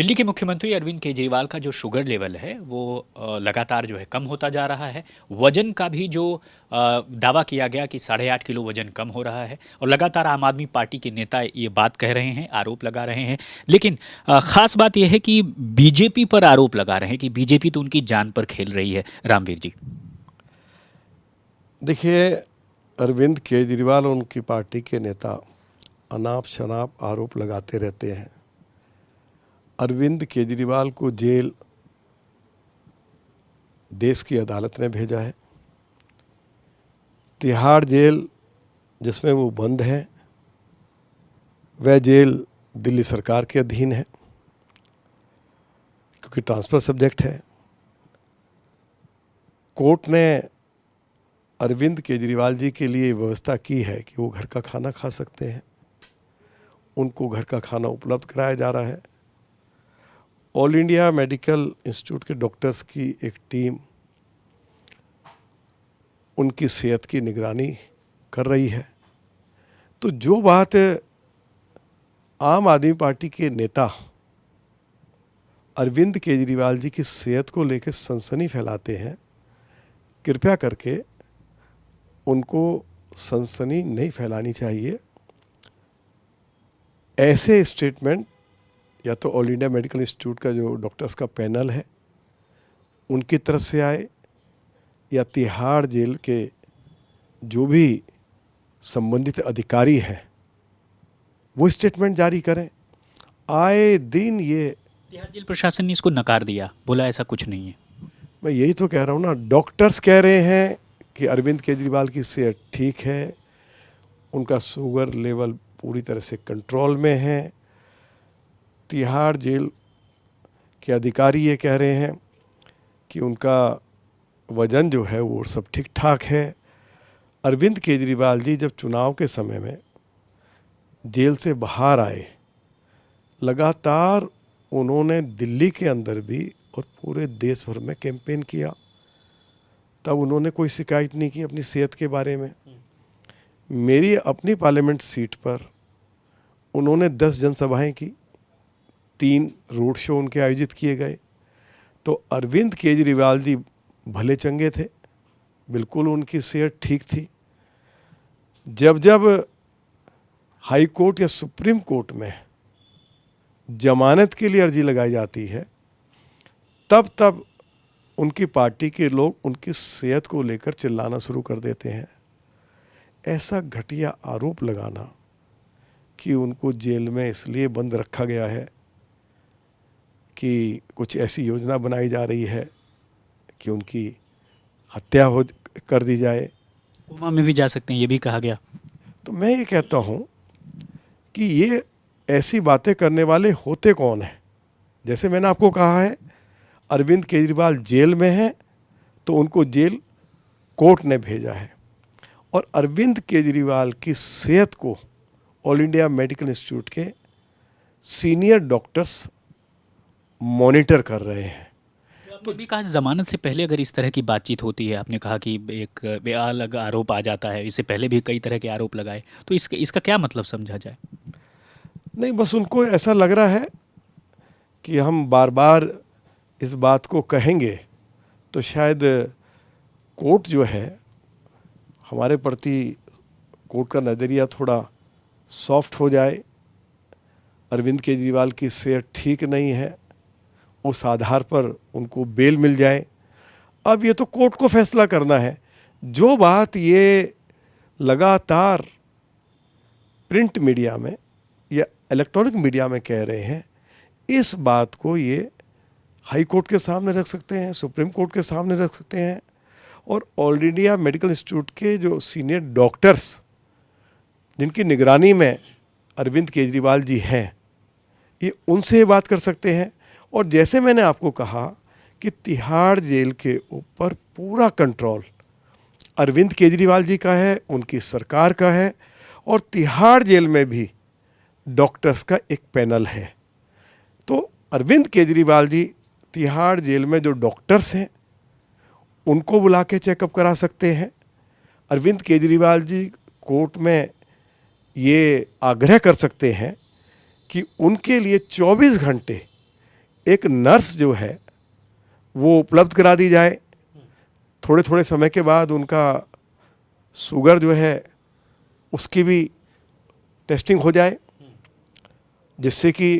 दिल्ली के मुख्यमंत्री अरविंद केजरीवाल का जो शुगर लेवल है वो लगातार जो है कम होता जा रहा है। वजन का भी जो दावा किया गया कि 8.5 किलो वजन कम हो रहा है, और लगातार आम आदमी पार्टी के नेता ये बात कह रहे हैं, आरोप लगा रहे हैं। लेकिन खास बात यह है कि बीजेपी पर आरोप लगा रहे हैं कि बीजेपी तो उनकी जान पर खेल रही है। रामवीर जी, देखिए, अरविंद केजरीवाल और उनकी पार्टी के नेता अनाप शनाप आरोप लगाते रहते हैं। अरविंद केजरीवाल को जेल देश की अदालत ने भेजा है। तिहाड़ जेल जिसमें वो बंद है, वह जेल दिल्ली सरकार के अधीन है क्योंकि ट्रांसफ़र सब्जेक्ट है। कोर्ट ने अरविंद केजरीवाल जी के लिए व्यवस्था की है कि वो घर का खाना खा सकते हैं। उनको घर का खाना उपलब्ध कराया जा रहा है। ऑल इंडिया मेडिकल इंस्टीट्यूट के डॉक्टर्स की एक टीम उनकी सेहत की निगरानी कर रही है। तो जो बात आम आदमी पार्टी के नेता अरविंद केजरीवाल जी की सेहत को लेकर सनसनी फैलाते हैं, कृपया करके उनको सनसनी नहीं फैलानी चाहिए। ऐसे स्टेटमेंट या तो ऑल इंडिया मेडिकल इंस्टीट्यूट का जो डॉक्टर्स का पैनल है उनकी तरफ से आए, या तिहाड़ जेल के जो भी संबंधित अधिकारी हैं वो स्टेटमेंट जारी करें। आए दिन ये तिहाड़ जेल प्रशासन ने इसको नकार दिया, बोला ऐसा कुछ नहीं है। मैं यही तो कह रहा हूँ ना, डॉक्टर्स कह रहे हैं कि अरविंद केजरीवाल की सेहत ठीक है, उनका शुगर लेवल पूरी तरह से कंट्रोल में है। तिहाड़ जेल के अधिकारी ये कह रहे हैं कि उनका वज़न जो है वो सब ठीक ठाक है। अरविंद केजरीवाल जी जब चुनाव के समय में जेल से बाहर आए, लगातार उन्होंने दिल्ली के अंदर भी और पूरे देश भर में कैंपेन किया। तब उन्होंने कोई शिकायत नहीं की अपनी सेहत के बारे में। मेरी अपनी पार्लियामेंट सीट पर उन्होंने 10 जनसभाएं की, 3 रोड शो उनके आयोजित किए गए। तो अरविंद केजरीवाल जी भले चंगे थे, बिल्कुल उनकी सेहत ठीक थी। जब जब हाई कोर्ट या सुप्रीम कोर्ट में जमानत के लिए अर्जी लगाई जाती है, तब तब उनकी पार्टी के लोग उनकी सेहत को लेकर चिल्लाना शुरू कर देते हैं। ऐसा घटिया आरोप लगाना कि उनको जेल में इसलिए बंद रखा गया है कि कुछ ऐसी योजना बनाई जा रही है कि उनकी हत्या हो कर दी जाए, कोमा में भी जा सकते हैं, ये भी कहा गया। तो मैं ये कहता हूँ कि ये ऐसी बातें करने वाले होते कौन हैं। जैसे मैंने आपको कहा है, अरविंद केजरीवाल जेल में हैं तो उनको जेल कोर्ट ने भेजा है, और अरविंद केजरीवाल की सेहत को ऑल इंडिया मेडिकल इंस्टीट्यूट के सीनियर डॉक्टर्स मॉनिटर कर रहे हैं। तो भी कहा जमानत से पहले अगर इस तरह की बातचीत होती है, आपने कहा कि एक अलग आरोप आ जाता है, इससे पहले भी कई तरह के आरोप लगाए, तो इसका क्या मतलब समझा जाए? नहीं, बस उनको ऐसा लग रहा है कि हम बार बार इस बात को कहेंगे तो शायद कोर्ट जो है हमारे प्रति, कोर्ट का नज़रिया थोड़ा सॉफ्ट हो जाए। अरविंद केजरीवाल की सेहत ठीक नहीं है, उस आधार पर उनको बेल मिल जाए। अब ये तो कोर्ट को फैसला करना है। जो बात ये लगातार प्रिंट मीडिया में या इलेक्ट्रॉनिक मीडिया में कह रहे हैं, इस बात को ये हाई कोर्ट के सामने रख सकते हैं, सुप्रीम कोर्ट के सामने रख सकते हैं, और ऑल इंडिया मेडिकल इंस्टीट्यूट के जो सीनियर डॉक्टर्स जिनकी निगरानी में अरविंद केजरीवाल जी हैं, ये उनसे बात कर सकते हैं। और जैसे मैंने आपको कहा कि तिहाड़ जेल के ऊपर पूरा कंट्रोल अरविंद केजरीवाल जी का है, उनकी सरकार का है, और तिहाड़ जेल में भी डॉक्टर्स का एक पैनल है। तो अरविंद केजरीवाल जी तिहाड़ जेल में जो डॉक्टर्स हैं उनको बुला के चेकअप करा सकते हैं। अरविंद केजरीवाल जी कोर्ट में ये आग्रह कर सकते हैं कि उनके लिए 24 घंटे एक नर्स जो है वो उपलब्ध करा दी जाए, थोड़े थोड़े समय के बाद उनका शुगर जो है उसकी भी टेस्टिंग हो जाए, जिससे कि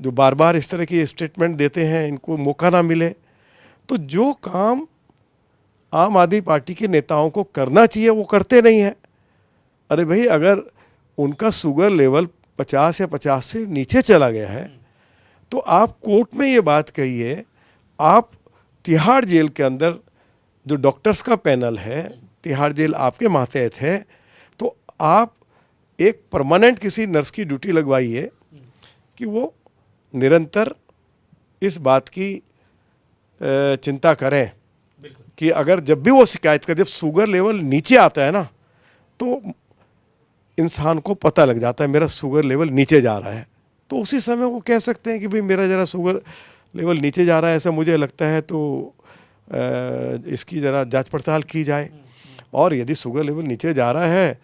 जो बार बार इस तरह की स्टेटमेंट देते हैं इनको मौका ना मिले। तो जो काम आम आदमी पार्टी के नेताओं को करना चाहिए वो करते नहीं हैं। अरे भाई, अगर उनका शुगर लेवल 50 या 50 से नीचे चला गया है तो आप कोर्ट में ये बात कहिए, आप तिहाड़ जेल के अंदर जो डॉक्टर्स का पैनल है, तिहाड़ जेल आपके मातहत है, तो आप एक परमानेंट किसी नर्स की ड्यूटी लगवाइए कि वो निरंतर इस बात की चिंता करें कि अगर जब भी वो शिकायत करें, जब शुगर लेवल नीचे आता है ना, तो इंसान को पता लग जाता है मेरा शुगर लेवल नीचे जा रहा है, तो उसी समय वो कह सकते हैं कि भाई मेरा ज़रा शुगर लेवल नीचे जा रहा है, ऐसा मुझे लगता है, तो इसकी ज़रा जांच पड़ताल की जाए। और यदि शुगर लेवल नीचे जा रहा है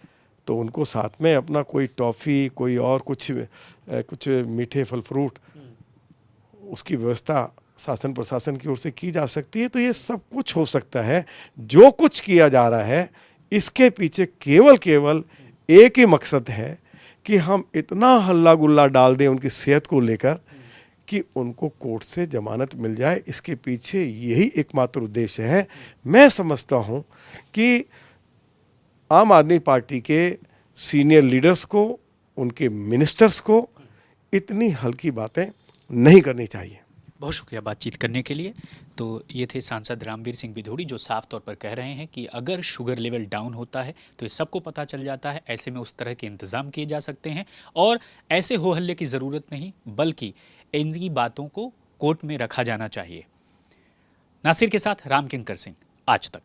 तो उनको साथ में अपना कोई टॉफ़ी, कोई और कुछ मीठे फल फ्रूट, उसकी व्यवस्था शासन प्रशासन की ओर से की जा सकती है। तो ये सब कुछ हो सकता है। जो कुछ किया जा रहा है इसके पीछे केवल एक ही मकसद है कि हम इतना हल्ला गुल्ला डाल दें उनकी सेहत को लेकर कि उनको कोर्ट से जमानत मिल जाए। इसके पीछे यही एकमात्र उद्देश्य है। मैं समझता हूँ कि आम आदमी पार्टी के सीनियर लीडर्स को, उनके मिनिस्टर्स को इतनी हल्की बातें नहीं करनी चाहिए। बहुत शुक्रिया बातचीत करने के लिए। तो ये थे सांसद रामवीर सिंह बिधूड़ी, जो साफ तौर पर कह रहे हैं कि अगर शुगर लेवल डाउन होता है तो ये सबको पता चल जाता है, ऐसे में उस तरह के इंतज़ाम किए जा सकते हैं और ऐसे हो हल्ले की ज़रूरत नहीं, बल्कि इनकी बातों को कोर्ट में रखा जाना चाहिए। नासिर के साथ राम किंकर सिंह, आज तक।